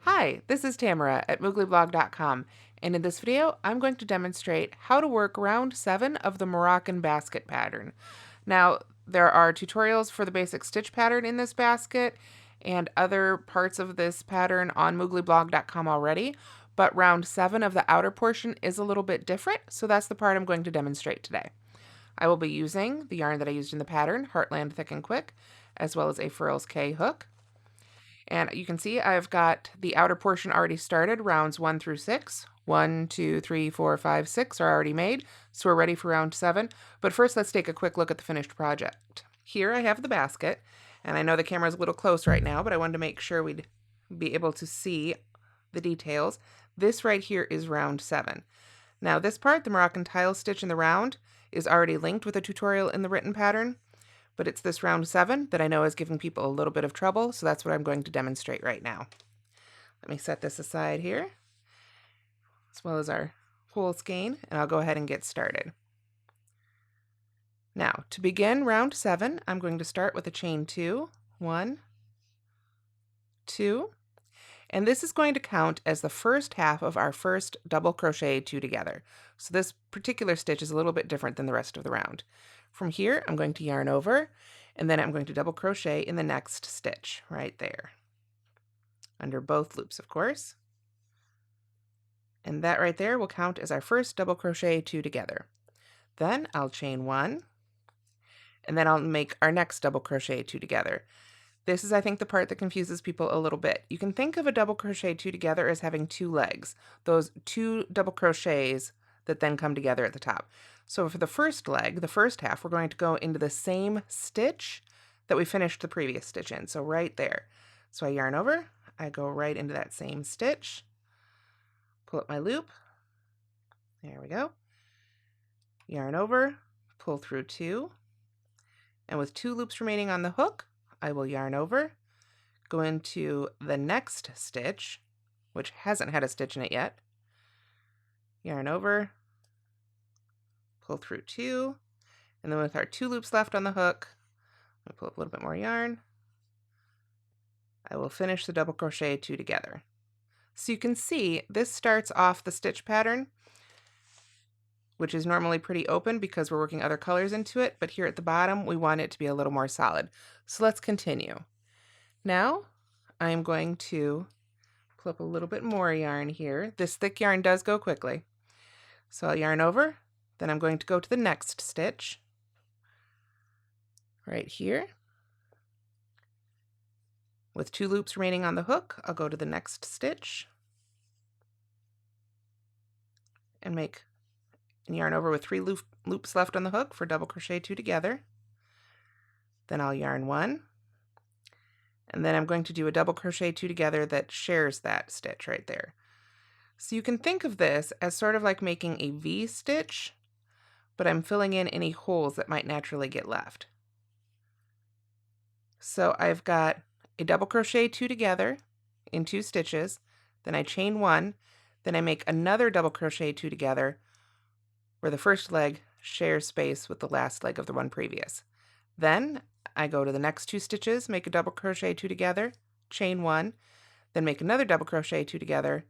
Hi, this is Tamara at mooglyblog.com, and in this video I'm going to demonstrate how to work round 7 of the Moroccan basket pattern. Now, there are tutorials for the basic stitch pattern in this basket and other parts of this pattern on mooglyblog.com already, but round 7 of the outer portion is a little bit different, so that's the part I'm going to demonstrate today. I will be using the yarn that I used in the pattern, Heartland Thick and Quick, as well as a Furls K hook. And you can see I've got the outer portion already started, rounds 1 through 6. 1, 2, 3, 4, 5, 6 are already made, so we're ready for round 7. But first, let's take a quick look at the finished project. Here I have the basket, and I know the camera's a little close right now, but I wanted to make sure we'd be able to see the details. This right here is round 7. Now this part, the Moroccan tile stitch in the round, is already linked with a tutorial in the written pattern. But it's this round 7 that I know is giving people a little bit of trouble, so that's what I'm going to demonstrate right now. Let me set this aside here, as well as our whole skein, and I'll go ahead and get started. Now, to begin round 7, I'm going to start with a chain 2, 1, 2, and this is going to count as the first half of our first double crochet 2 together. So this particular stitch is a little bit different than the rest of the round. From here, I'm going to yarn over, and then I'm going to double crochet in the next stitch right there, under both loops, of course. And that right there will count as our first double crochet 2 together. Then I'll chain 1, and then I'll make our next double crochet 2 together. This is, I think, the part that confuses people a little bit. You can think of a double crochet 2 together as having 2 legs, those 2 double crochets that then come together at the top. So for the first leg, the first half, we're going to go into the same stitch that we finished the previous stitch in. So right there. So I yarn over, I go right into that same stitch, pull up my loop. There we go. Yarn over, pull through 2. And with 2 loops remaining on the hook, I will yarn over, go into the next stitch, which hasn't had a stitch in it yet. Yarn over, pull through 2, and then with our 2 loops left on the hook, I'll pull up a little bit more yarn. I will finish the double crochet 2 together. So you can see this starts off the stitch pattern, which is normally pretty open because we're working other colors into it, but here at the bottom we want it to be a little more solid. So let's continue. Now I'm going to pull up a little bit more yarn here. This thick yarn does go quickly. So I'll yarn over, then I'm going to go to the next stitch right here. With 2 loops remaining on the hook, I'll go to the next stitch and make and yarn over with 3 loops left on the hook for double crochet 2 together. Then I'll yarn 1, and then I'm going to do a double crochet 2 together that shares that stitch right there. So you can think of this as sort of like making a V stitch, but I'm filling in any holes that might naturally get left. So I've got a double crochet 2 together in 2 stitches, then I chain 1, then I make another double crochet 2 together where the first leg shares space with the last leg of the one previous. Then I go to the next 2 stitches, make a double crochet 2 together, chain 1, then make another double crochet 2 together,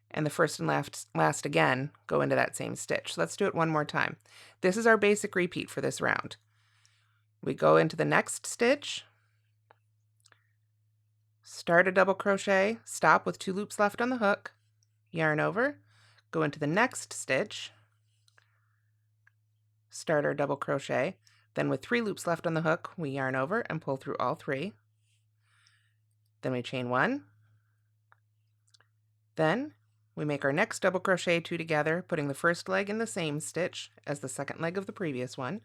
and the first and last again go into that same stitch. So let's do it one more time. This is our basic repeat for this round. We go into the next stitch, start a double crochet, stop with 2 loops left on the hook, yarn over, go into the next stitch, start our double crochet, then with 3 loops left on the hook, we yarn over and pull through all 3. Then we chain 1. Then we make our next double crochet 2 together, putting the first leg in the same stitch as the second leg of the previous one,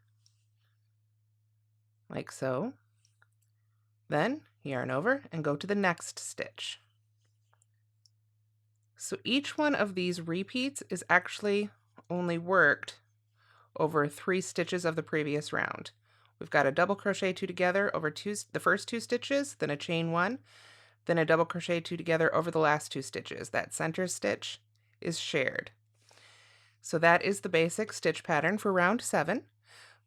like so. Then yarn over and go to the next stitch. So each one of these repeats is actually only worked over 3 stitches of the previous round. We've got a double crochet 2 together over the first 2 stitches, then a chain 1, then a double crochet 2 together over the last 2 stitches. That center stitch is shared. So that is the basic stitch pattern for round 7.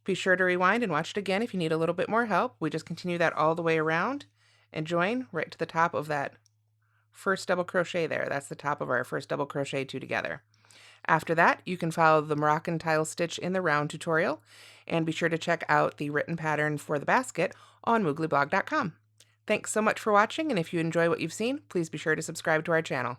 Be sure to rewind and watch it again if you need a little bit more help. We just continue that all the way around and join right to the top of that first double crochet there. That's the top of our first double crochet 2 together. After that, you can follow the Moroccan tile stitch in the round tutorial, and be sure to check out the written pattern for the basket on mooglyblog.com. Thanks so much for watching, and if you enjoy what you've seen, please be sure to subscribe to our channel.